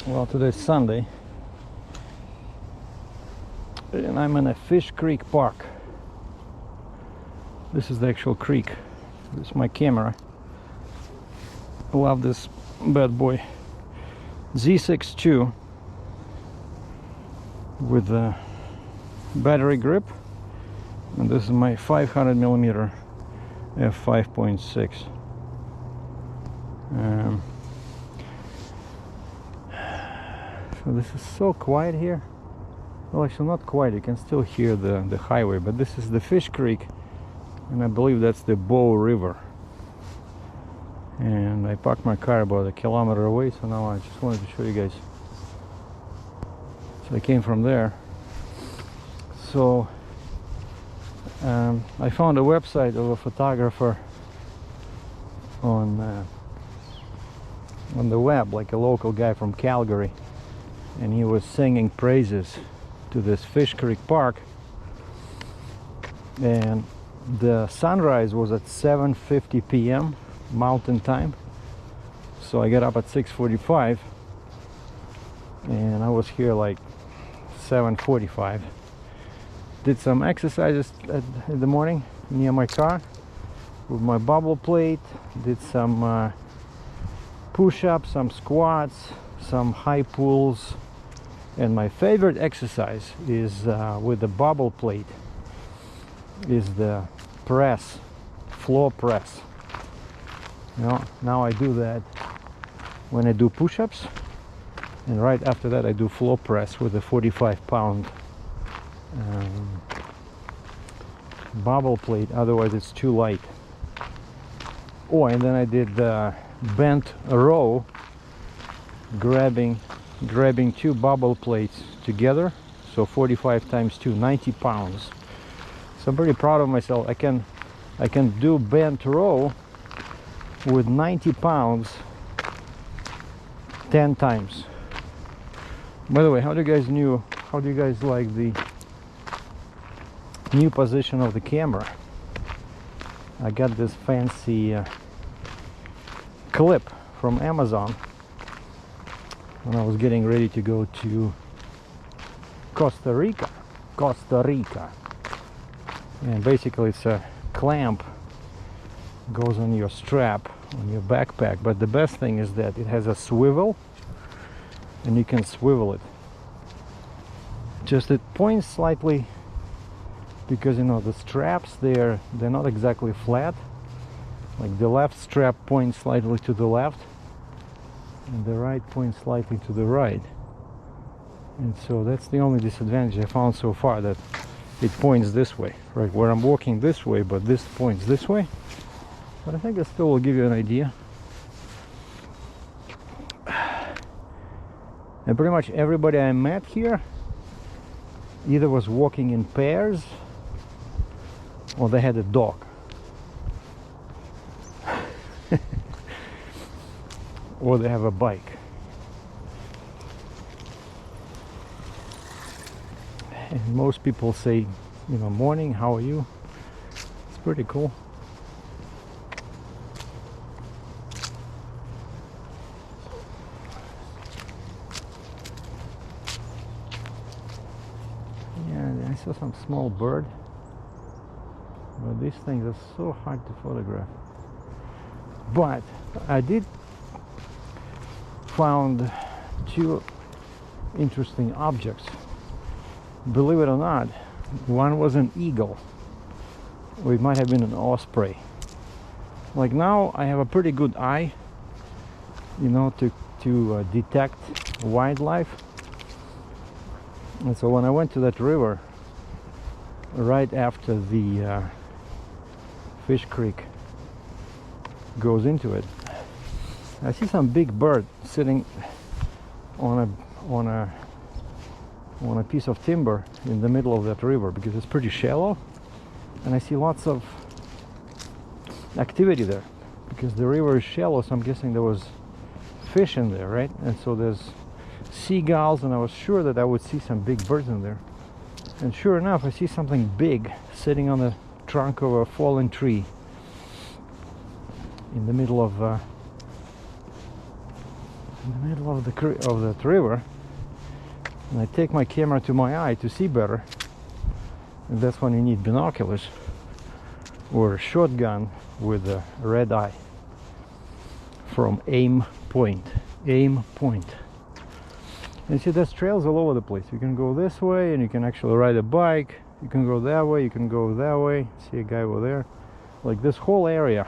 Well, today's Sunday and I'm in a Fish Creek Park. This is the actual creek. This is my camera. I love this bad boy Z6 II with a battery grip, and this is my 500mm f5.6. So this is so quiet here. Well, actually not quiet, you can still hear the highway, but this is the Fish Creek, and I believe that's the Bow River. And I parked my car about a kilometer away, so now I just wanted to show you guys. So I came from there. So I found a website of a photographer on the web, like a local guy from Calgary, and he was singing praises to this Fish Creek Park, and the sunrise was at 7:50 p.m. Mountain Time. So I got up at 6:45 and I was here like 7:45. Did some exercises in the morning near my car with my bubble plate. Did some push-ups, some squats, some high pulls, and my favorite exercise is with the bubble plate is the press, floor press. You know, now I do that when I do push-ups, and right after that I do floor press with a 45-pound bubble plate, otherwise it's too light. Oh, and then I did the bent row, grabbing two bubble plates together, so 45 times 2, 90 pounds. So I'm pretty proud of myself. I can do bent row with 90 pounds 10 times. By the way, how do you guys like the new position of the camera? I got this fancy clip from Amazon when I was getting ready to go to Costa Rica. And basically it's a clamp, goes on your strap on your backpack, but the best thing is that it has a swivel and you can swivel it. Just it points slightly because, you know, the straps they're not exactly flat. Like the left strap points slightly to the left and the right points slightly to the right, and so that's the only disadvantage I found so far, that it points this way, right where I'm walking this way, but this points this way. But I think it still will give you an idea. And pretty much everybody I met here either was walking in pairs or they had a dog. Or they have a bike. And most people say, you know, morning, how are you? It's pretty cool. Yeah, I saw some small bird, but these things are so hard to photograph. But I did found two interesting objects. Believe it or not, one was an eagle, or it might have been an osprey. Like now I have a pretty good eye, you know, to detect wildlife. And so when I went to that river right after the Fish Creek goes into it, I see some big bird sitting on a piece of timber in the middle of that river, because it's pretty shallow, and I see lots of activity there because the river is shallow, so I'm guessing there was fish in there, right? And so there's seagulls, and I was sure that I would see some big birds in there. And sure enough, I see something big sitting on the trunk of a fallen tree in the middle of in the middle of the river, and I take my camera to my eye to see better, and that's when you need binoculars or a shotgun with a red eye from aim point. And see, there's trails all over the place. You can go this way and you can actually ride a bike, you can go that way, you can go that way. See a guy over there. Like this whole area,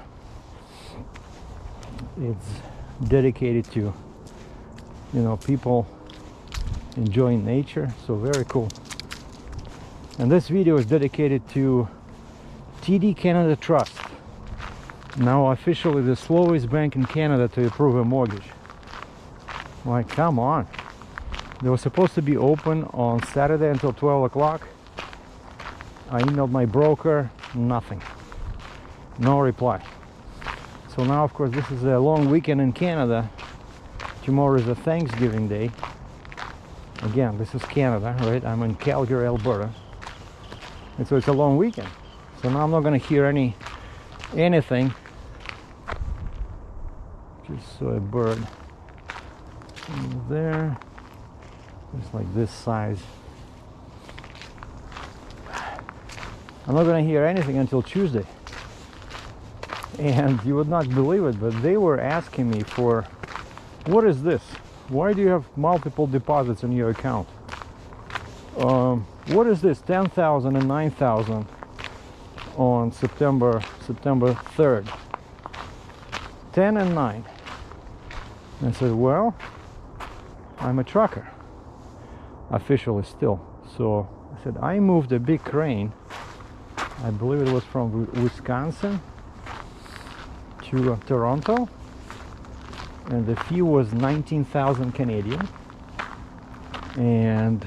it's dedicated to, you know, people enjoying nature. So very cool. And this video is dedicated to TD Canada Trust, now officially the slowest bank in Canada to approve a mortgage. Like, come on. They were supposed to be open on Saturday until 12 o'clock. I emailed my broker, nothing, no reply. So now, of course, this is a long weekend in Canada. Tomorrow is a Thanksgiving Day. Again, this is Canada, right? I'm in Calgary, Alberta. And so it's a long weekend. So now I'm not going to hear anything. Just saw a bird there. It's like this size. I'm not going to hear anything until Tuesday. And you would not believe it, but they were asking me for, what is this? Why do you have multiple deposits in your account? What is this? 10,000 and 9,000 on September 3rd. 10 and 9. And I said, well, I'm a trucker, officially still. So I said, I moved a big crane, I believe it was from Wisconsin to Toronto, and the fee was 19,000 Canadian, and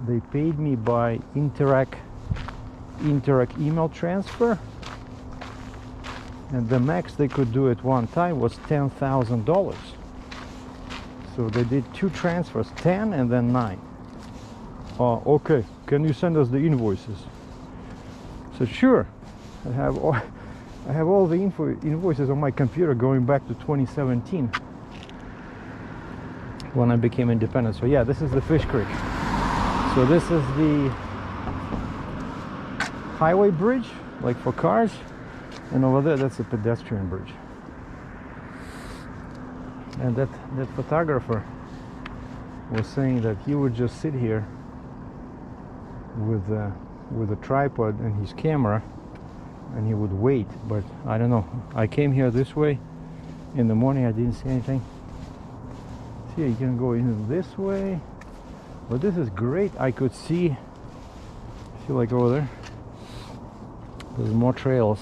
they paid me by Interac email transfer, and the max they could do at one time was $10,000. So they did two transfers, 10 and then 9. Okay, can you send us the invoices? So sure, I have all the invoices on my computer going back to 2017 when I became independent. So yeah, this is the Fish Creek. So this is the highway bridge, like for cars, and over there that's a pedestrian bridge. And that photographer was saying that he would just sit here with a tripod and his camera, and he would wait. But I don't know, I came here this way in the morning, I didn't see anything. See, you can go in this way, but this is great. I could see like over there there's more trails.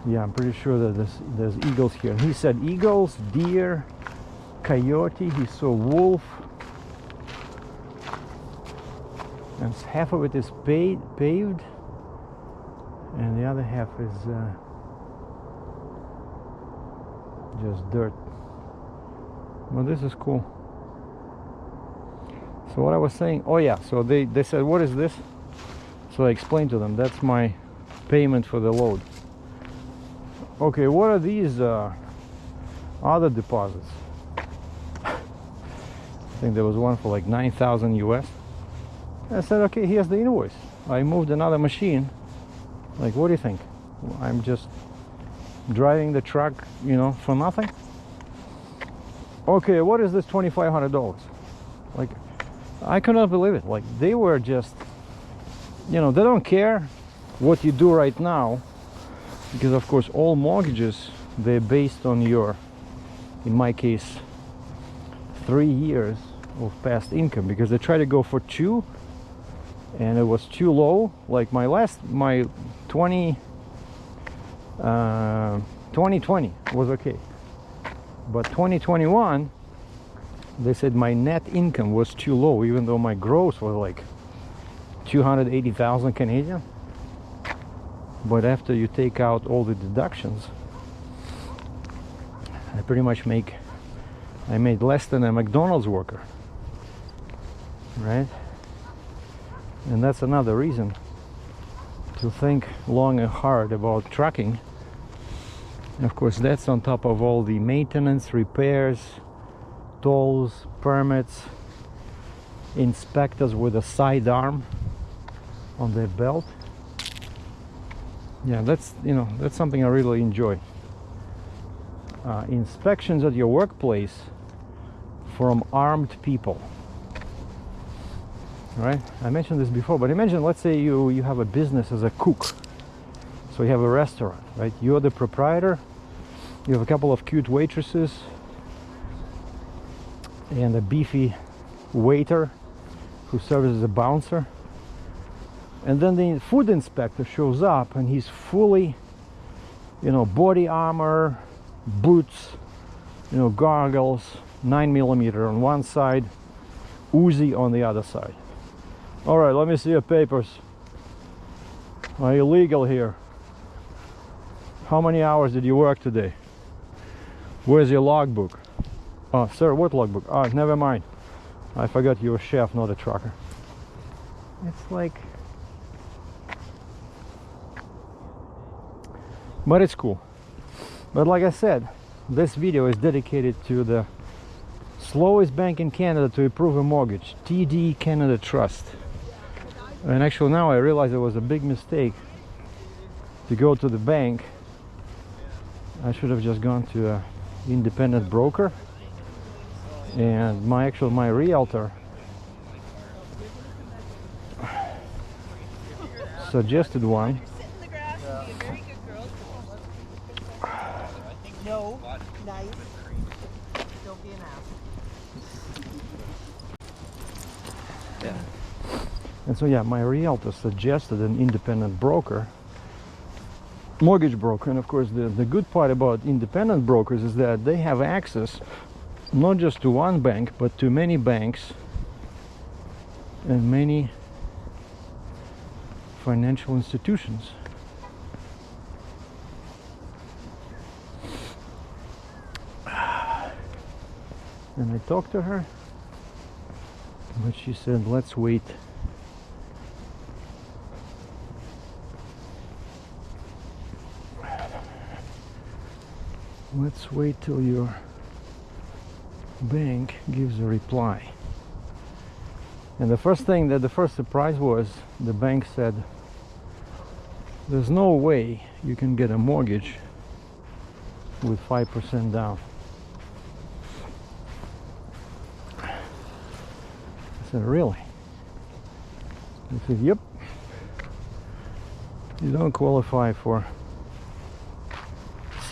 Yeah, I'm pretty sure that there's eagles here. He said eagles, deer, coyote, he saw wolf, and half of it is paved and the other half is just dirt. Well, this is cool. So what I was saying, oh yeah, so they said, what is this? So I explained to them, that's my payment for the load. Okay, what are these other deposits? I think there was one for like 9,000 US. I said, okay, here's the invoice. I moved another machine. Like, what do you think? I'm just driving the truck, you know, for nothing? Okay, what is this $2,500? Like, I could not believe it. Like, they were just, you know, they don't care what you do right now, because of course all mortgages, they're based on your, in my case, 3 years of past income, because they try to go for 2 and it was too low. Like my 2020 was okay, but 2021 they said my net income was too low, even though my gross was like 280,000 Canadian. But after you take out all the deductions, I pretty much I made less than a McDonald's worker, right? And that's another reason to think long and hard about trucking, And of course, that's on top of all the maintenance, repairs, tolls, permits, inspectors with a sidearm on their belt. Yeah, that's, you know, that's something I really enjoy. Inspections at your workplace from armed people. Right? I mentioned this before, but imagine, let's say you have a business as a cook. So you have a restaurant, right? You're the proprietor. You have a couple of cute waitresses and a beefy waiter who serves as a bouncer. And then the food inspector shows up and he's fully, you know, body armor, boots, you know, goggles, 9mm on one side, Uzi on the other side. All right, let me see your papers. Are you legal here? How many hours did you work today? Where's your logbook? Oh, sir, what logbook? Oh, never mind. I forgot you're a chef, not a trucker. It's like... But it's cool. But like I said, this video is dedicated to the slowest bank in Canada to approve a mortgage, TD Canada Trust. And actually now I realize it was a big mistake to go to the bank. I should have just gone to an independent broker. And my realtor suggested one. No, nice. Don't be an ass. Yeah. And so yeah, my realtor suggested an independent broker, mortgage broker. And of course the good part about independent brokers is that they have access not just to one bank, but to many banks and many financial institutions. And I talked to her, but she said, let's wait. Let's wait till your bank gives a reply. And the first surprise was the bank said, there's no way you can get a mortgage with 5% down. I said, really? He said, yep. You don't qualify for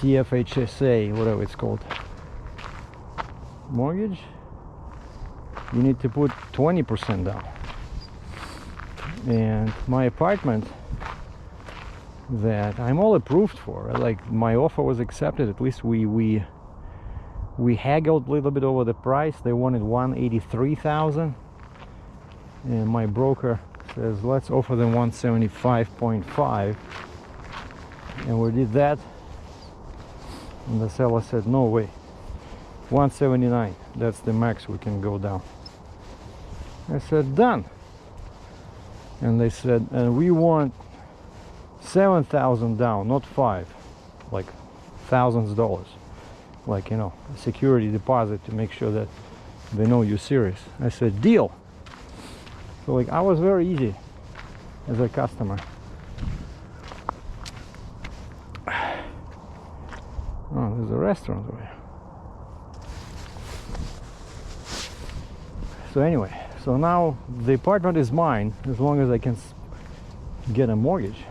CFHSA, whatever it's called, mortgage. You need to put 20% down. And my apartment that I'm all approved for, like my offer was accepted. At least we haggled a little bit over the price. They wanted $183,000, and my broker says let's offer them 175.5, and we did that. And the seller said, no way, 179, that's the max we can go down. I said, done. And they said, and we want 7,000 down, not 5, like thousands of dollars, like, you know, a security deposit to make sure that they know you're serious. I said, deal. So like, I was very easy as a customer. Oh, there's a restaurant over here. So anyway, so now the apartment is mine as long as I can get a mortgage.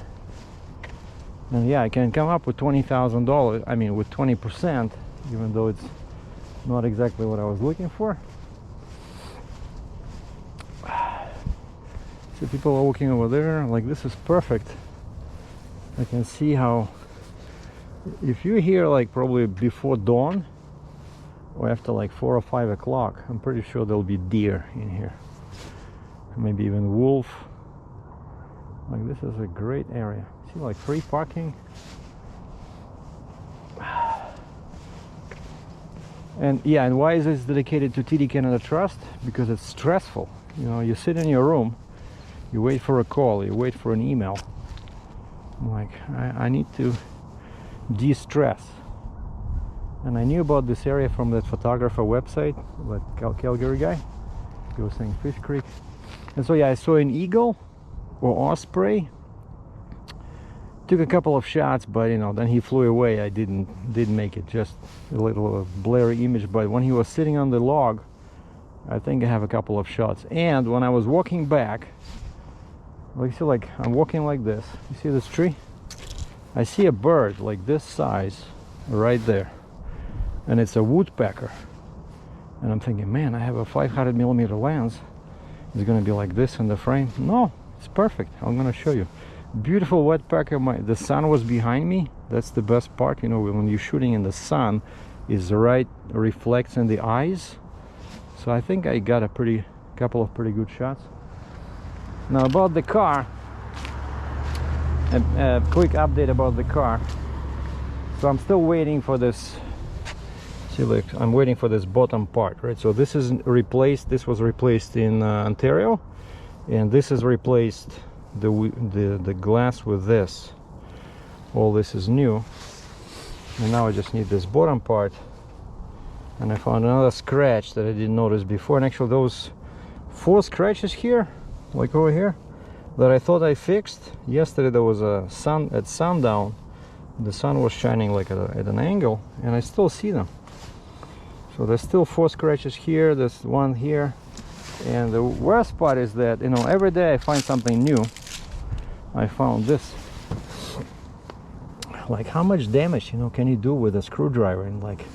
And yeah, I can come up with $20,000, I mean with 20%, even though it's not exactly what I was looking for. So people are walking over there, like this is perfect. I can see how, if you're here like probably before dawn or after like 4 or 5 o'clock, I'm pretty sure there'll be deer in here, maybe even wolf. Like this is a great area. See, like free parking. And yeah, and why is this dedicated to TD Canada Trust? Because it's stressful. You know, you sit in your room, you wait for a call, you wait for an email. I'm like, I need to de-stress. And I knew about this area from that photographer website, that Calgary guy. He was saying Fish Creek. And so yeah, I saw an eagle or osprey. Took a couple of shots, but you know, then he flew away. I didn't make it, just a little blurry image. But when he was sitting on the log, I think I have a couple of shots. And when I was walking back, like, see, like I'm walking like this. You see this tree? I see a bird like this size right there, and it's a woodpecker. And I'm thinking, man, I have a 500mm lens. It's gonna be like this in the frame. No, it's perfect. I'm gonna show you. Beautiful woodpecker. The sun was behind me. That's the best part, you know, when you're shooting in the sun, is right reflects in the eyes. So I think I got a couple of pretty good shots. Now about the car, a quick update about the car. So I'm still waiting for this. See, look, I'm waiting for this bottom part, right? So this is replaced. This was replaced in Ontario, and this is replaced. The glass with this. All this is new, and now I just need this bottom part. And I found another scratch that I didn't notice before. And actually, those 4 scratches here, like over here, that I thought I fixed yesterday. There was a sun at sundown. The sun was shining like at an angle, and I still see them. So there's still 4 scratches here. There's 1 here. And the worst part is that, you know, every day I find something new. I found this. Like, how much damage, you know, can you do with a screwdriver? And like,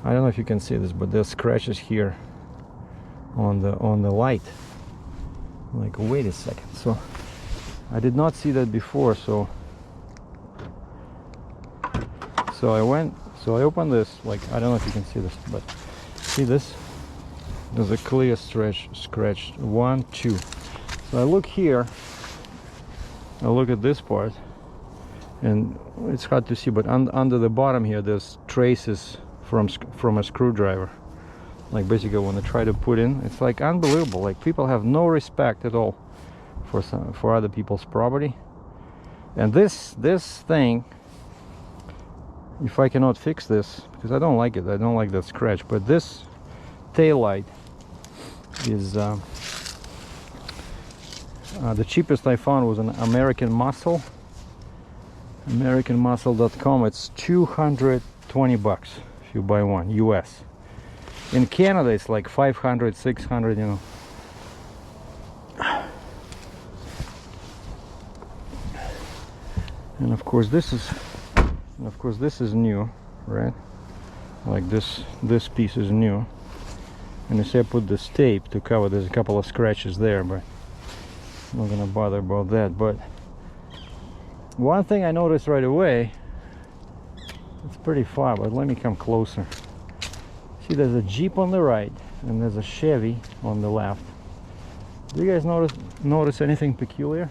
I don't know if you can see this, but there's scratches here on the light. Like, wait a second. So I did not see that before. So I opened this. Like, I don't know if you can see this, but see this? There's a clear scratch. 1, 2. So I look here. I look at this part, and it's hard to see, but under the bottom here, there's traces from a screwdriver. Like, basically, when I try to put in, it's like unbelievable. Like, people have no respect at all for other people's property. And this thing, if I cannot fix this, because I don't like it, I don't like that scratch, but this tail light is the cheapest I found was an American Muscle, americanmuscle.com. It's $220 if you buy one, US. In Canada it's like 500, 600, you know. And of course this is new, right? Like this piece is new. And you see I put this tape to cover. There's a couple of scratches there, but I'm not gonna bother about that. But one thing I noticed right away, it's pretty far, but let me come closer. See, there's a Jeep on the right and there's a Chevy on the left. Do you guys notice anything peculiar?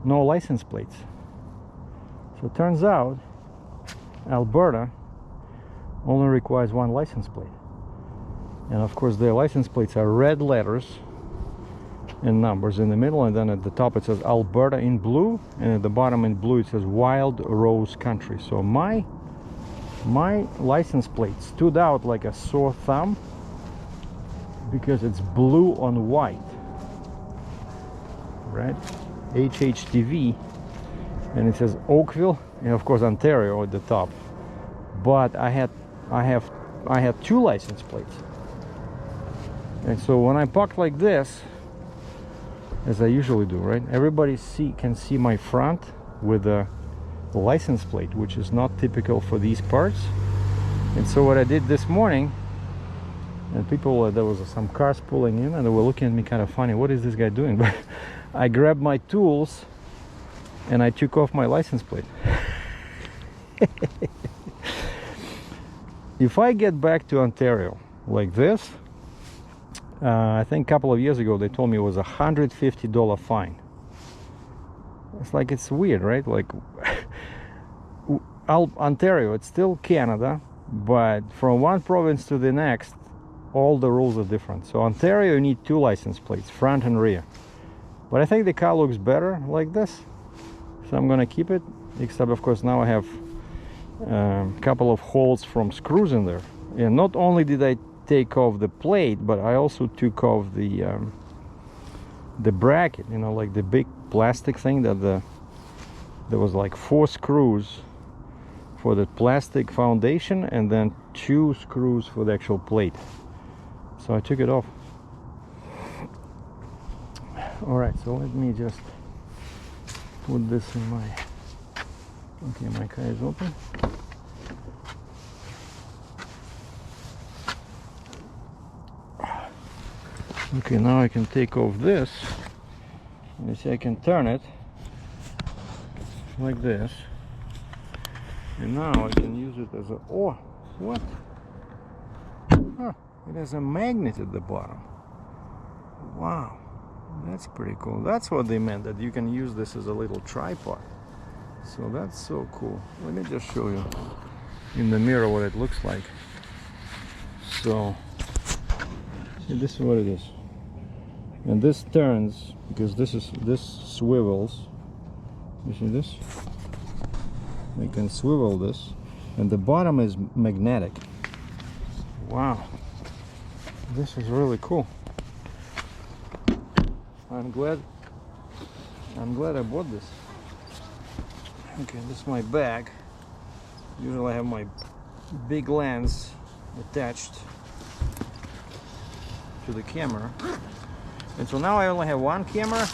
No license plates. So it turns out Alberta only requires 1 license plate. And of course their license plates are red letters and numbers in the middle, and then at the top it says Alberta in blue, and at the bottom in blue it says Wild Rose Country. So my license plate stood out like a sore thumb because it's blue on white, right? HHTV, and it says Oakville, and of course Ontario at the top. But I had 2 license plates, and so when I park like this, as I usually do, right, everybody can see my front with a license plate, which is not typical for these parts. And so what I did this morning, and people, there was some cars pulling in and they were looking at me kind of funny, what is this guy doing? But I grabbed my tools and I took off my license plate. If I get back to Ontario like this, I think a couple of years ago they told me it was a $150 fine. It's like, it's weird, right? Like Ontario, it's still Canada, but from one province to the next, all the rules are different. So Ontario, you need 2 license plates, front and rear. But I think the car looks better like this. So I'm gonna keep it, except of course now I have a couple of holes from screws in there. And not only did I take off the plate, but I also took off the bracket, you know, like the big plastic thing that there was like 4 screws for the plastic foundation and then 2 screws for the actual plate. So I took it off. All right, so let me just put this in my, okay, my car is open. Okay, now I can take off this. You see, I can turn it like this, and now I can use it as a, oh, what? Huh, it has a magnet at the bottom. Wow, that's pretty cool. That's what they meant, that you can use this as a little tripod. So that's so cool. Let me just show you in the mirror what it looks like. So, see, this is what it is. And this turns because this swivels. You see this? I can swivel this, and the bottom is magnetic. Wow, this is really cool. I'm glad I bought this. Okay, this is my bag. Usually I have my big lens attached to the camera. And so now I only have one camera,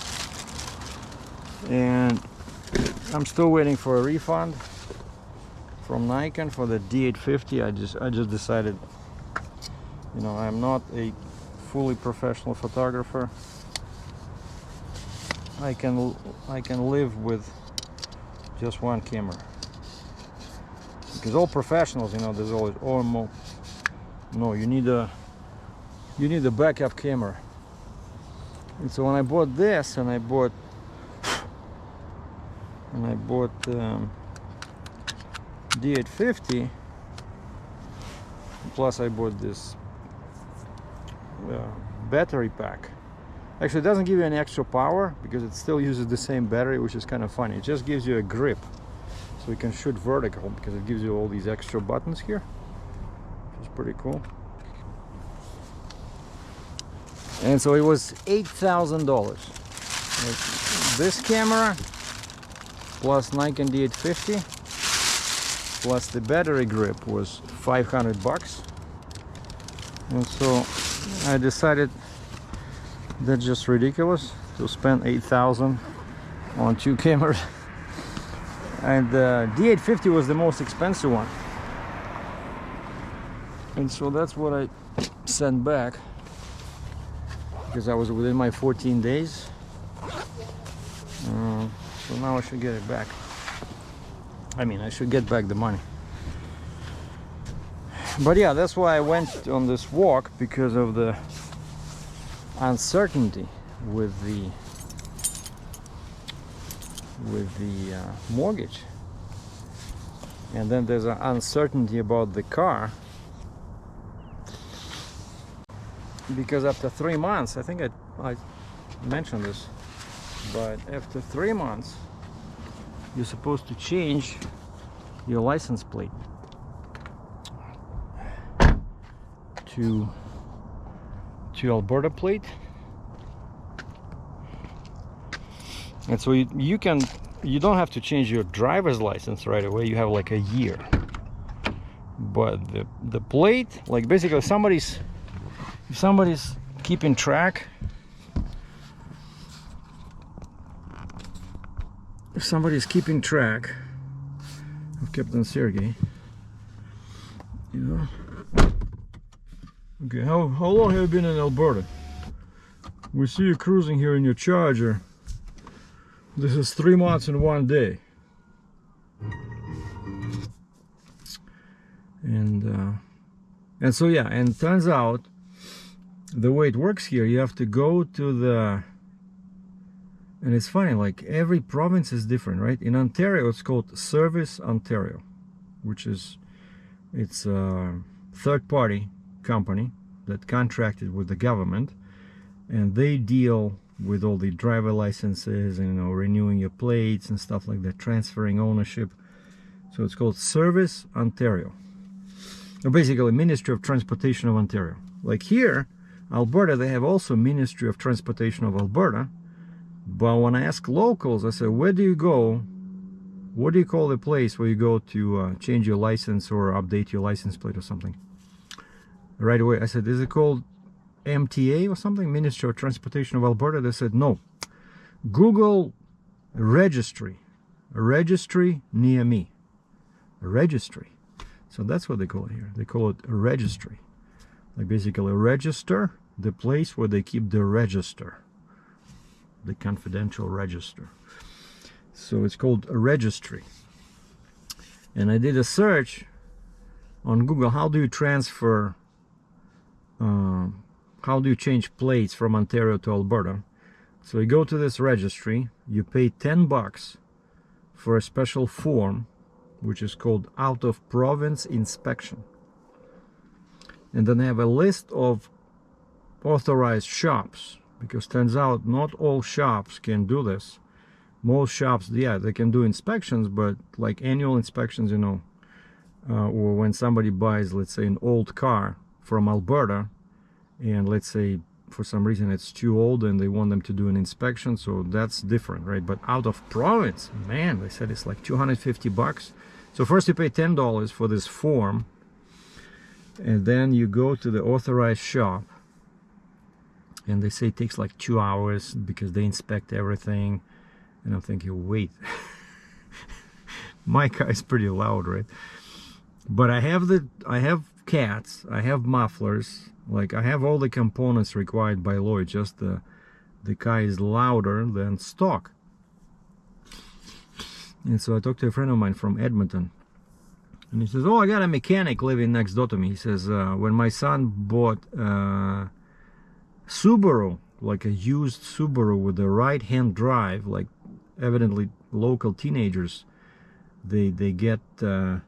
and I'm still waiting for a refund from Nikon for the D850. I just decided, you know, I'm not a fully professional photographer. I can live with just one camera, because all professionals, you know, there's always, oh no, you need a backup camera. And so when I bought this, and I bought D850, plus I bought this battery pack. Actually, it doesn't give you any extra power because it still uses the same battery, which is kind of funny. It just gives you a grip, so you can shoot vertical because it gives you all these extra buttons here, which is pretty cool. And so it was $8,000. This camera plus Nikon D850 plus the battery grip was $500. And so I decided that's just ridiculous to spend $8,000 on 2 cameras. And the D850 was the most expensive one. And so that's what I sent back, because I was within my 14 days. So now I should get it back. I mean, I should get back the money. But yeah, that's why I went on this walk, because of the uncertainty with the mortgage. And then there's an uncertainty about the car, because after 3 months, I think I mentioned this, but after 3 months you're supposed to change your license plate to Alberta plate. And so you don't have to change your driver's license right away. You have like a year, but the plate, like basically if somebody's keeping track, of Captain Sergei, you know. Okay, how long have you been in Alberta? We see you cruising here in your Charger. This is 3 months and 1 day. And so yeah, and it turns out the way it works here, you have to go to the, and it's funny, like every province is different, right? In Ontario it's called Service Ontario, which is, it's a third-party company that contracted with the government, and they deal with all the driver licenses and, you know, renewing your plates and stuff like that, transferring ownership. So it's called Service Ontario, or basically Ministry of Transportation of Ontario. Like here, Alberta, they have also Ministry of Transportation of Alberta. But when I ask locals, I say, where do you go? What do you call the place where you go to change your license or update your license plate or something? Right away, I said, is it called MTA or something? Ministry of Transportation of Alberta? They said, no. Google registry. A registry near me. A registry. So that's what they call it here. They call it a registry. Like basically a register, the place where they keep the register. The confidential register. So it's called a registry. And I did a search on Google. How do you transfer, how do you change plates from Ontario to Alberta? So you go to this registry, you pay $10 for a special form, which is called out of province inspection. And then they have a list of authorized shops, because turns out not all shops can do this. Most shops, yeah, they can do inspections, but like annual inspections, you know, or when somebody buys, let's say, an old car from Alberta, and let's say for some reason it's too old and they want them to do an inspection, so that's different, right? But out of province, man, they said it's like $250. So first you pay $10 for this form, and then you go to the authorized shop, and they say it takes like 2 hours because they inspect everything. And I'm thinking, wait, my car is pretty loud, right? But I have cats, I have mufflers, like I have all the components required by law. Just the car is louder than stock. And so I talked to a friend of mine from Edmonton, and he says, oh, I got a mechanic living next door to me. He says, when my son bought Subaru, like a used Subaru with a right-hand drive, like evidently local teenagers, they get a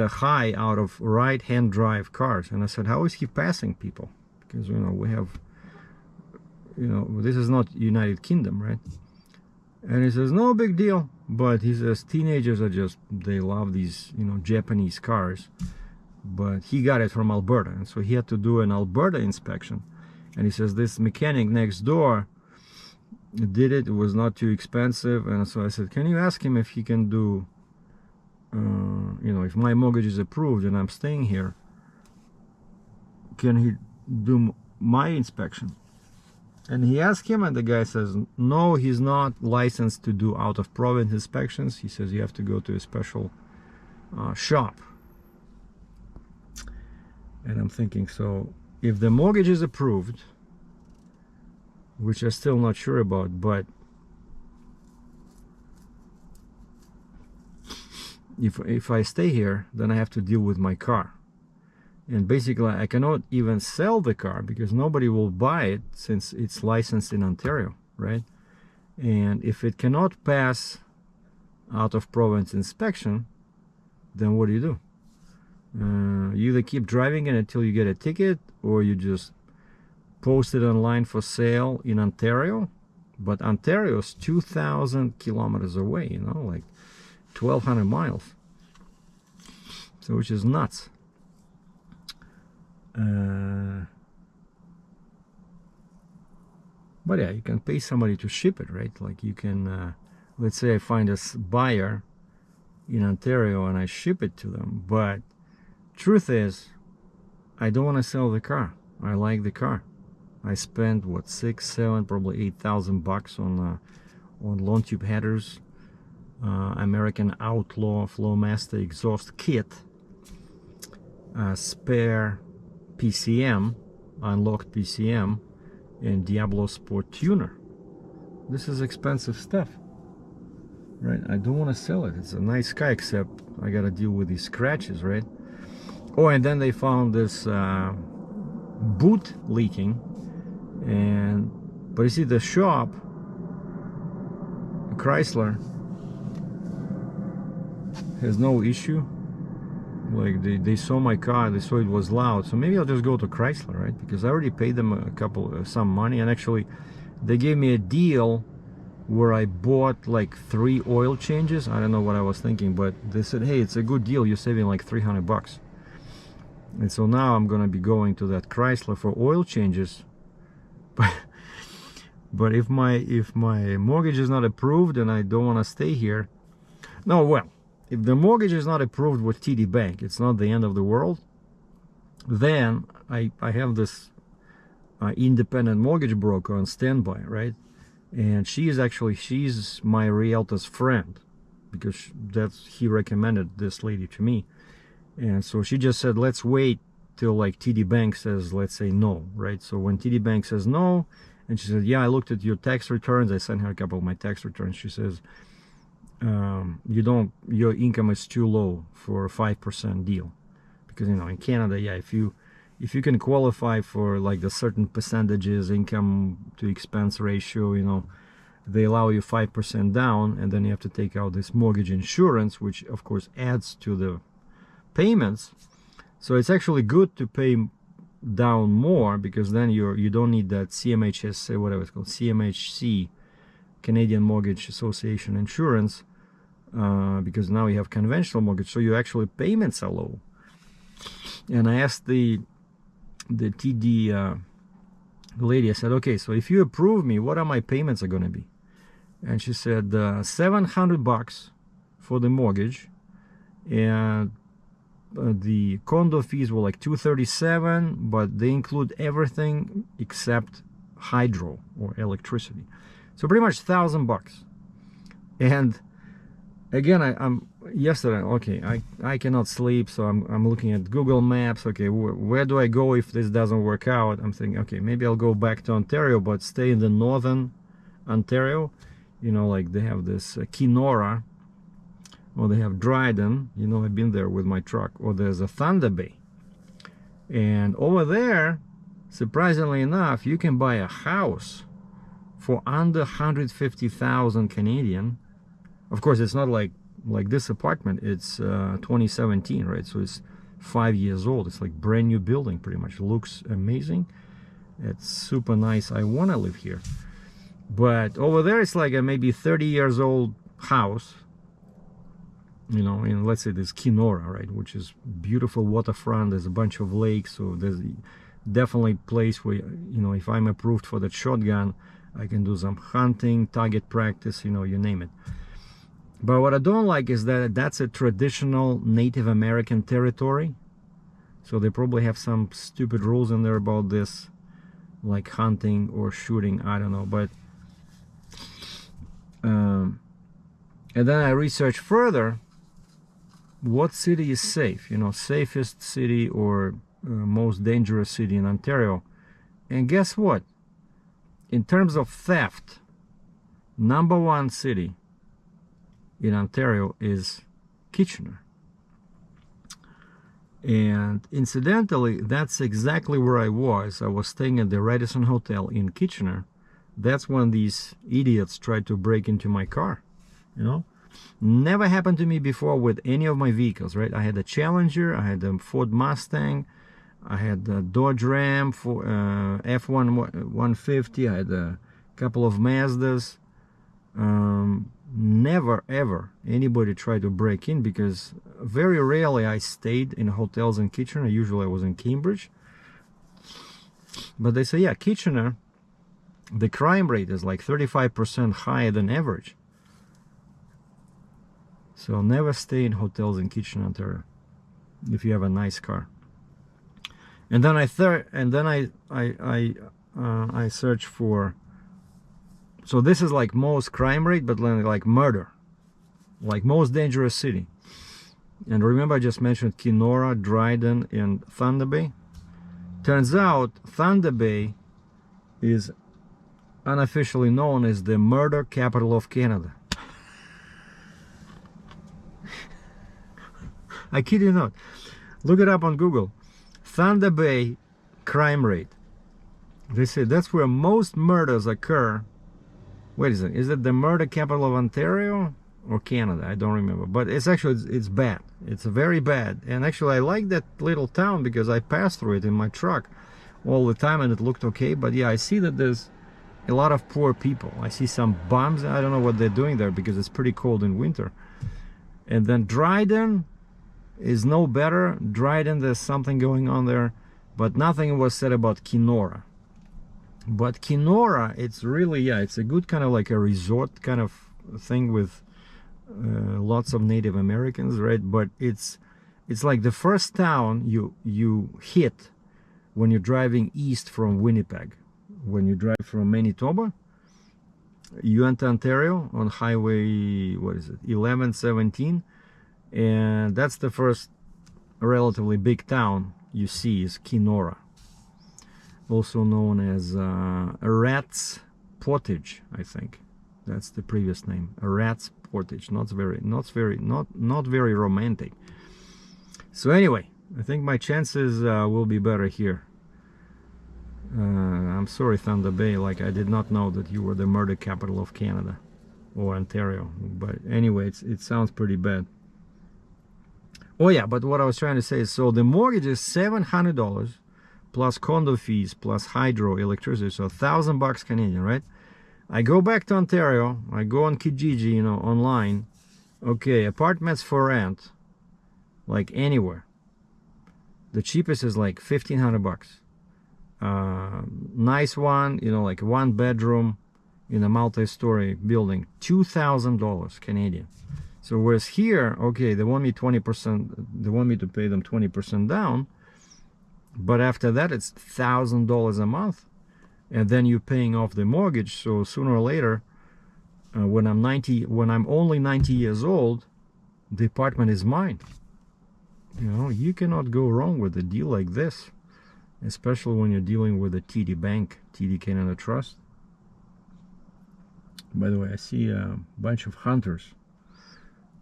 high out of right-hand drive cars. And I said, how is he passing people? Because, you know, we have, you know, this is not United Kingdom, right? And he says, no big deal. But he says teenagers are just, they love these, you know, Japanese cars. But he got it from Alberta, and so he had to do an Alberta inspection. And he says this mechanic next door did it. It was not too expensive. And so I said, can you ask him if he can do, you know, if my mortgage is approved and I'm staying here, can he do my inspection? And he asked him, and the guy says, no, he's not licensed to do out of province inspections. He says you have to go to a special shop. And I'm thinking, so if the mortgage is approved, which I'm still not sure about, but if I stay here, then I have to deal with my car. And basically I cannot even sell the car because nobody will buy it since it's licensed in Ontario, right? And if it cannot pass out of province inspection, then what do? You either keep driving it until you get a ticket, or you just post it online for sale in Ontario. But Ontario is 2,000 kilometers away, you know, like 1,200 miles. So, which is nuts. But yeah, you can pay somebody to ship it, right? Like you can, let's say I find a buyer in Ontario and I ship it to them. But truth is, I don't want to sell the car. I like the car. I spent what, 6, 7, probably 8,000 bucks on long tube headers, American Outlaw Flowmaster exhaust kit, spare PCM, unlocked PCM, and Diablo Sport tuner. This is expensive stuff, right? I don't want to sell it. It's a nice car, except I gotta deal with these scratches, right? Oh, and then they found this boot leaking, but you see the shop, Chrysler, has no issue. like they saw my car, they saw it was loud, so maybe I'll just go to Chrysler, right? Because I already paid them some money, and actually they gave me a deal where I bought like 3 oil changes. I don't know what I was thinking, but they said, hey, it's a good deal, you're saving like $300. And so now I'm gonna be going to that Chrysler for oil changes. But if my mortgage is not approved and I don't want to stay here, no, well, if the mortgage is not approved with TD Bank, it's not the end of the world. Then I have this independent mortgage broker on standby, right? And she's my realtor's friend, because he recommended this lady to me. And so she just said, let's wait till like TD Bank says, let's say no, right? So when TD Bank says no, and she said, yeah, I looked at your tax returns, I sent her a couple of my tax returns. She says, your income is too low for a 5% deal, because in Canada, yeah, if you can qualify for like the certain percentages, income to expense ratio, they allow you 5% down, and then you have to take out this mortgage insurance, which of course adds to the payments. So it's actually good to pay down more, because then you don't need that CMHS, whatever it's called, CMHC, Canadian Mortgage Association insurance, because now you have conventional mortgage, so your actual payments are low. And I asked the TD lady, I said, okay, so if you approve me, what are my payments are going to be? And she said $700 for the mortgage, and the condo fees were like $237, but they include everything except hydro or electricity, so pretty much $1,000. And again, I'm yesterday, okay, I cannot sleep, so I'm looking at Google Maps. Okay, where do I go if this doesn't work out? I'm thinking, okay, maybe I'll go back to Ontario, but stay in the northern Ontario. Like they have this Kenora, or they have Dryden, I've been there with my truck, or there's a Thunder Bay. And over there, surprisingly enough, you can buy a house for under 150,000 Canadian. Of course, it's not like this apartment. It's 2017, right? So it's 5 years old. It's like brand new building, pretty much. It looks amazing. It's super nice. I want to live here. But over there, it's like a maybe 30 years old house. In, let's say, this Kenora, right, which is beautiful waterfront. There's a bunch of lakes, so there's definitely a place where, if I'm approved for that shotgun, I can do some hunting, target practice, you name it. But what I don't like is that that's a traditional Native American territory, so they probably have some stupid rules in there about this, like hunting or shooting, I don't know. But and then I researched further, what city is safe, safest city or most dangerous city in Ontario. And guess what? In terms of theft, #1 city in Ontario is Kitchener. And incidentally, that's exactly where I was. I was staying at the Radisson Hotel in Kitchener. That's when these idiots tried to break into my car. Never happened to me before with any of my vehicles, right? I had a Challenger, I had a Ford Mustang, I had a Dodge Ram, F-150, I had a couple of Mazdas. Never ever anybody tried to break in, because very rarely I stayed in hotels in Kitchener. Usually I was in Cambridge. But they say, yeah, Kitchener, the crime rate is like 35% higher than average. So never stay in hotels in Kitchener, Ontario, if you have a nice car. And then I search for, so this is like most crime rate, but like murder, like most dangerous city. And remember, I just mentioned Kenora, Dryden, and Thunder Bay. Turns out Thunder Bay is unofficially known as the murder capital of Canada. I kid you not. Look it up on Google. Thunder Bay crime rate. They say that's where most murders occur. Wait a second. Is it the murder capital of Ontario? or Canada, I don't remember, but it's actually it's bad. It's very bad. And actually I like that little town because I passed through it in my truck all the time and it looked okay. But yeah, I see that there's a lot of poor people. I see some bums. I don't know what they're doing there because it's pretty cold in winter. And then Dryden is no better. Dryden, there's something going on there, but nothing was said about Kenora. But Kenora, it's really, yeah, it's a good kind of like a resort kind of thing with lots of Native Americans, right? But it's like the first town you hit when you're driving east from Winnipeg. When you drive from Manitoba, you enter Ontario on highway, what is it, 1117, and that's the first relatively big town you see is Kenora, also known as Rat's Portage. I think that's the previous name, Rat's Portage. Not very romantic. So anyway, I think my chances will be better here. I'm sorry, Thunder Bay, like I did not know that you were the murder capital of Canada or Ontario, but anyway, it sounds pretty bad. Oh yeah, but what I was trying to say is, so the mortgage is $700 plus condo fees plus hydro electricity, so $1,000 Canadian, right? I go back to Ontario, I go on Kijiji, you know, online. Okay, apartments for rent, like anywhere, the cheapest is like $1,500. Nice one, you know, like 1 bedroom in a multi-story building, $2,000 Canadian. So whereas here, okay, they want me 20%, they want me to pay them 20% down, but after that it's $1,000 a month, and then you're paying off the mortgage. So sooner or later, when I'm only 90 years old, the apartment is mine. You know, you cannot go wrong with a deal like this, especially when you're dealing with a TD Bank, TD Canada Trust. By the way, I see a bunch of hunters.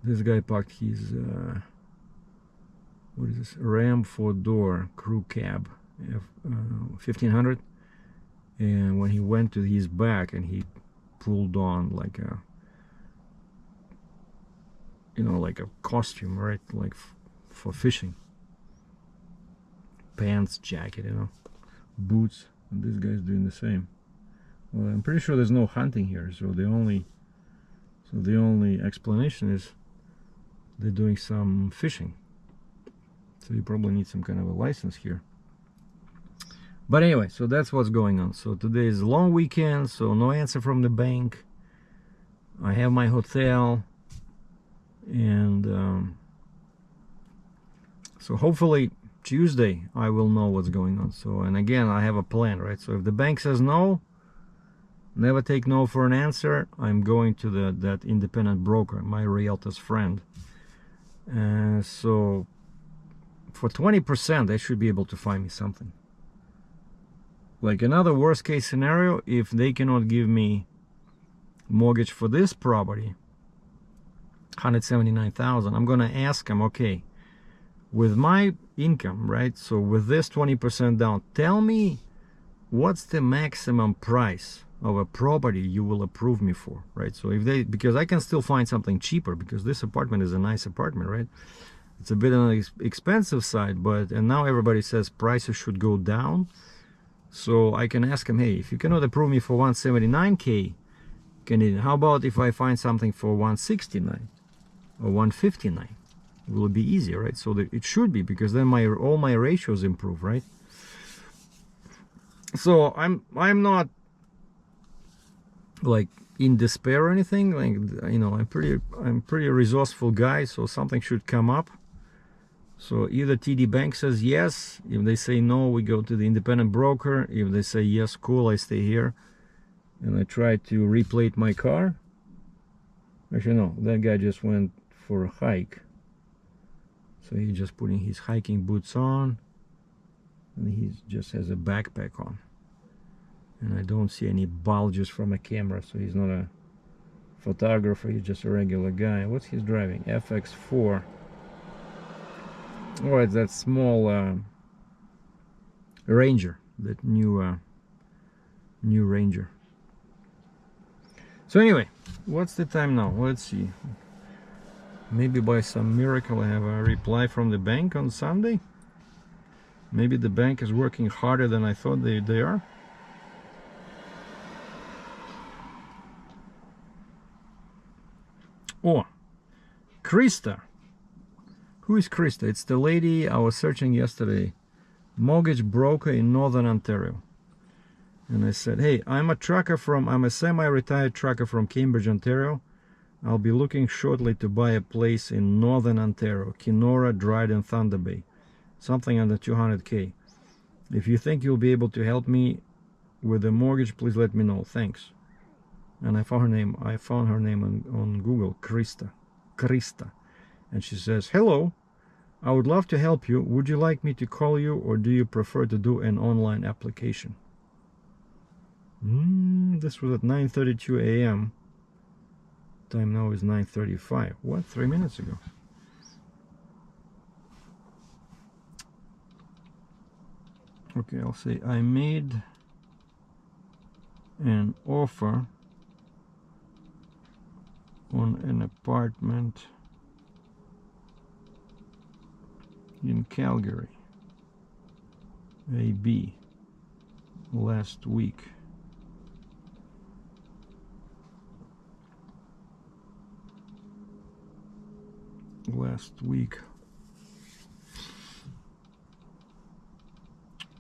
This guy parked his what is this, Ram 4-door crew cab, 1500, and when he went to his back and he pulled on like a, you know, like a costume, right, like for fishing, pants, jacket, you know, boots, and this guy's doing the same. Well, I'm pretty sure there's no hunting here, so the only explanation is they're doing some fishing. So you probably need some kind of a license here. But anyway, so that's what's going on. So today is a long weekend, so no answer from the bank. I have my hotel, and so hopefully Tuesday I will know what's going on. So, and again, I have a plan, right? So if the bank says no, never take no for an answer. I'm going to that independent broker, my realtor's friend. So for 20%, they should be able to find me something. Like another worst case scenario, if they cannot give me mortgage for this property, $179,000, I'm gonna ask them, okay, with my income, right? So with this 20% down, tell me what's the maximum price of a property you will approve me for, right? So if they, because I can still find something cheaper, because this apartment is a nice apartment, right? It's a bit on the expensive side, but, and now everybody says prices should go down. So I can ask them, hey, if you cannot approve me for 179K Canadian, how about if I find something for 169 or 159? It will be easier, right? So it should be, because then all my ratios improve, right? So I'm not like in despair or anything. Like, you know, I'm pretty resourceful guy, so something should come up. So either TD Bank says yes. If they say no, we go to the independent broker. If they say yes, cool, I stay here and I try to replate my car. Actually, no, that guy just went for a hike. So he's just putting his hiking boots on, and he just has a backpack on. And I don't see any bulges from a camera, so he's not a photographer, he's just a regular guy. What's he driving? FX4. Oh, it's that small Ranger, that new Ranger. So anyway, what's the time now? Let's see. Maybe by some miracle I have a reply from the bank on Sunday. Maybe the bank is working harder than I thought they are. Oh, Krista. Who is Krista? It's the lady I was searching yesterday. Mortgage broker in Northern Ontario. And I said, hey, I'm a semi-retired trucker from Cambridge, Ontario. I'll be looking shortly to buy a place in Northern Ontario, Kenora, Dryden, Thunder Bay. Something under 200K. If you think you'll be able to help me with the mortgage, please let me know. Thanks. And I found her name. On Google, Krista. And she says, hello, I would love to help you. Would you like me to call you, or do you prefer to do an online application? This was at 9:32 a.m. Time now is 9:35. What? 3 minutes ago. Okay, I'll say I made an offer on an apartment in Calgary, AB, last week.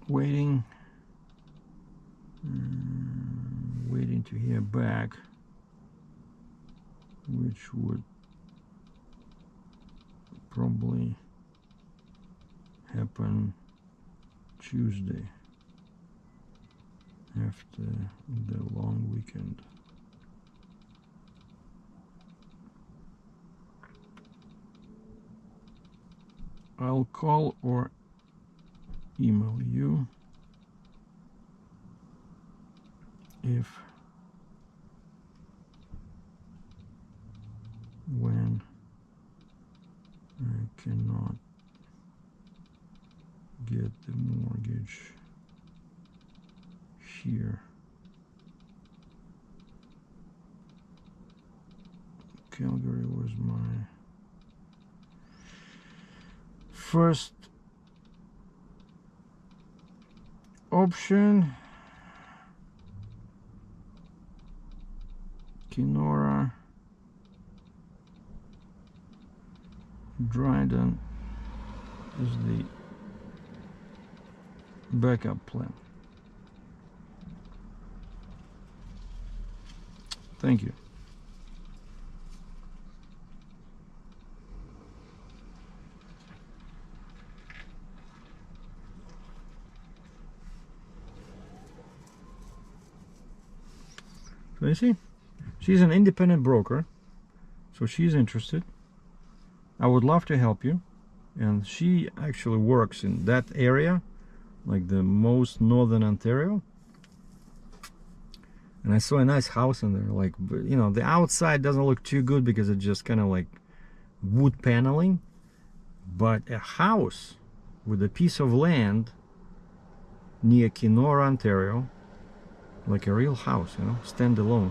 Waiting to hear back, which would probably happen Tuesday after the long weekend. I'll call or email you when I cannot get the mortgage here. Calgary was my first option. Kenora, Dryden is the backup plan. Thank you. So you see, she's an independent broker, so she's interested. I would love to help you. And she actually works in that area, like the most northern Ontario. And I saw a nice house in there, like, you know, the outside doesn't look too good because it's just kind of like wood paneling. But a house with a piece of land near Kenora, Ontario, like a real house, you know, standalone,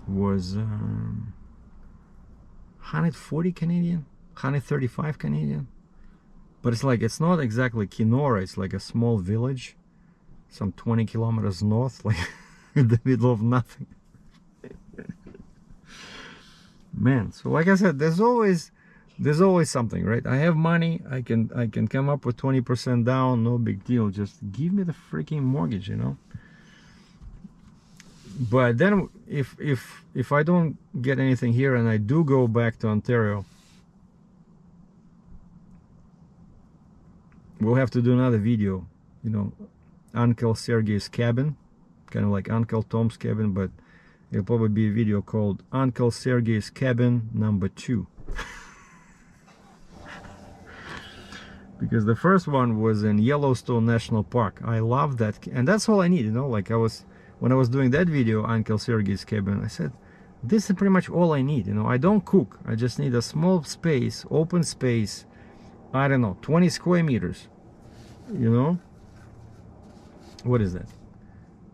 was 140 Canadian, 135 Canadian. But it's like, it's not exactly Kenora, it's like a small village, some 20 kilometers north, like in the middle of nothing. Man, so like I said, there's always something, right? I have money, I can come up with 20% down, no big deal. Just give me the freaking mortgage, you know. But then if I don't get anything here and I do go back to Ontario, we'll have to do another video, you know, Uncle Sergei's cabin, kind of like Uncle Tom's cabin, but it'll probably be a video called Uncle Sergei's cabin #2. Because the first one was in Yellowstone National Park. I love that, and that's all I need, you know. Like when I was doing that video, Uncle Sergei's cabin, I said, this is pretty much all I need, you know. I don't cook, I just need a small space, open space, I don't know, 20 square meters, you know. What is that?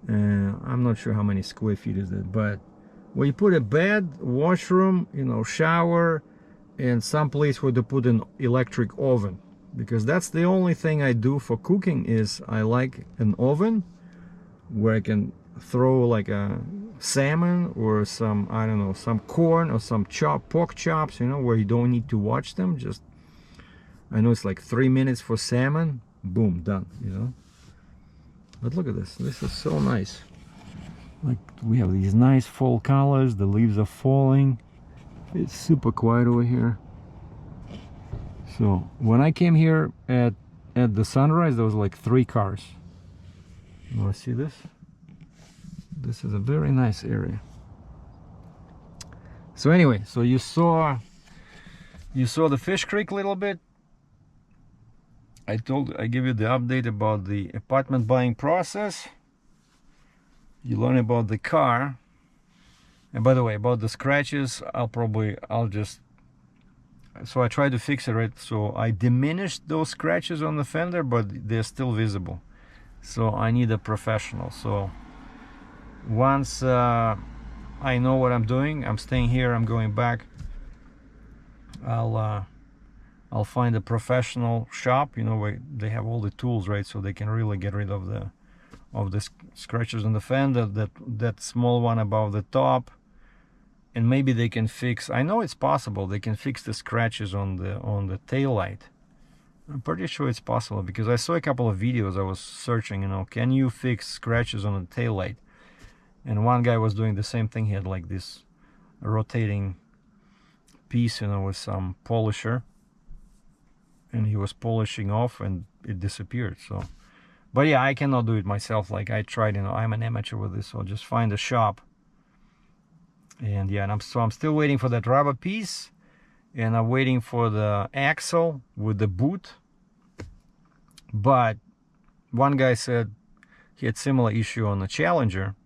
I'm not sure how many square feet is that, but where you put a bed, washroom, you know, shower, and some place where to put an electric oven, because that's the only thing I do for cooking. Is I like an oven where I can throw like a salmon or some, I don't know, some corn or some pork chops, you know, where you don't need to watch them. Just, I know it's like 3 minutes for salmon, boom, done, you know. But look at this, this is so nice. Like, we have these nice fall colors, the leaves are falling, it's super quiet over here. So when I came here at the sunrise, there was like 3 cars. You want to see this? This is a very nice area. So anyway, so you saw the fish creek a little bit. I give you the update about the apartment buying process. You learn about the car. And by the way, about the scratches, so I tried to fix it, right? So I diminished those scratches on the fender, but they're still visible. So I need a professional. So once I know what I'm doing, I'm staying here, I'm going back, I'll find a professional shop, you know, where they have all the tools, right? So they can really get rid of the scratches on the fender, that small one above the top. And maybe they can fix, I know it's possible, they can fix the scratches on the tail light. I'm pretty sure it's possible, because I saw a couple of videos. I was searching, you know, can you fix scratches on the tail light? And one guy was doing the same thing. He had like this rotating piece, you know, with some polisher, and he was polishing off and it disappeared. So, but yeah, I cannot do it myself. Like, I tried, you know, I'm an amateur with this, so I'll just find a shop. And yeah, and I'm still waiting for that rubber piece, and I'm waiting for the axle with the boot. But one guy said he had similar issue on the Challenger,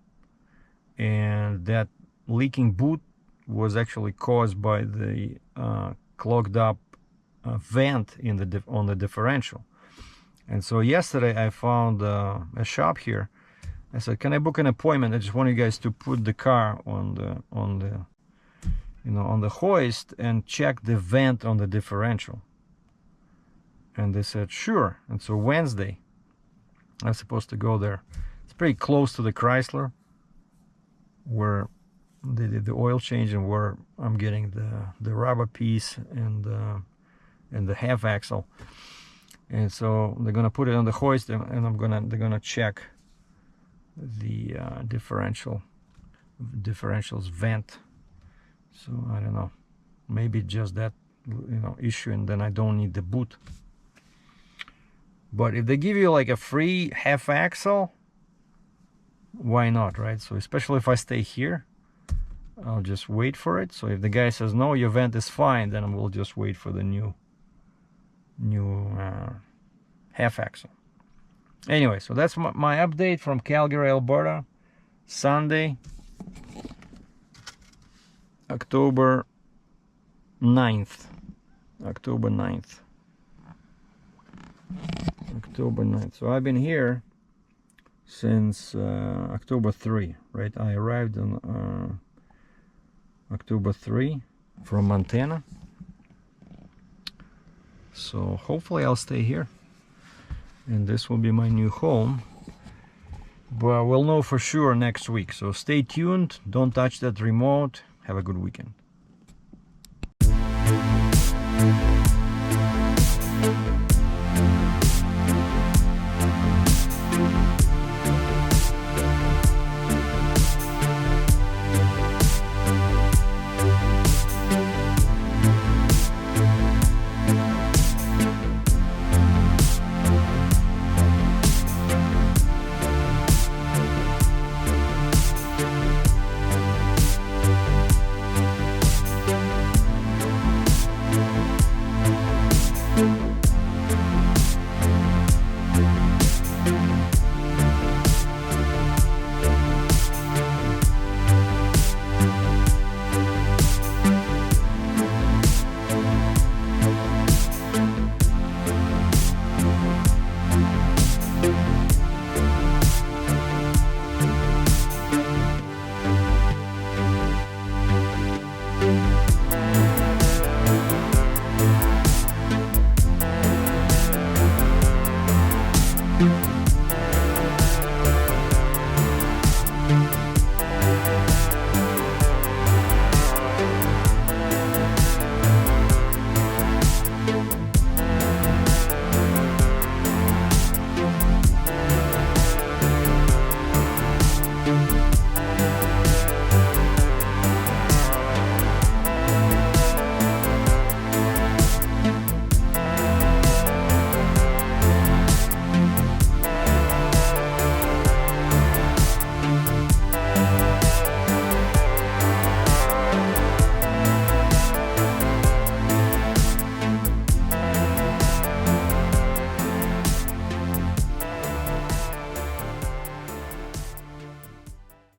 and that leaking boot was actually caused by the clogged up vent on the differential. And so yesterday I found a shop here. I said, can I book an appointment? I just want you guys to put the car on the hoist and check the vent on the differential. And they said sure. And so Wednesday I'm supposed to go there. It's pretty close to the Chrysler, where they did the oil change and where I'm getting the rubber piece and the half axle. And so they're gonna put it on the hoist, and they're gonna check the differential's vent. So I don't know, maybe just that, you know, issue, and then I don't need the boot. But if they give you like a free half axle, why not, right? So especially if I stay here, I'll just wait for it. So if the guy says no, your vent is fine, then we'll just wait for the new half axle. Anyway, so that's my update from Calgary, Alberta, Sunday, October 9th. October 9th. So I've been here since October 3, right? I arrived on October 3 from Montana. So hopefully I'll stay here, and this will be my new home. But we'll know for sure next week. So stay tuned, don't touch that remote. Have a good weekend.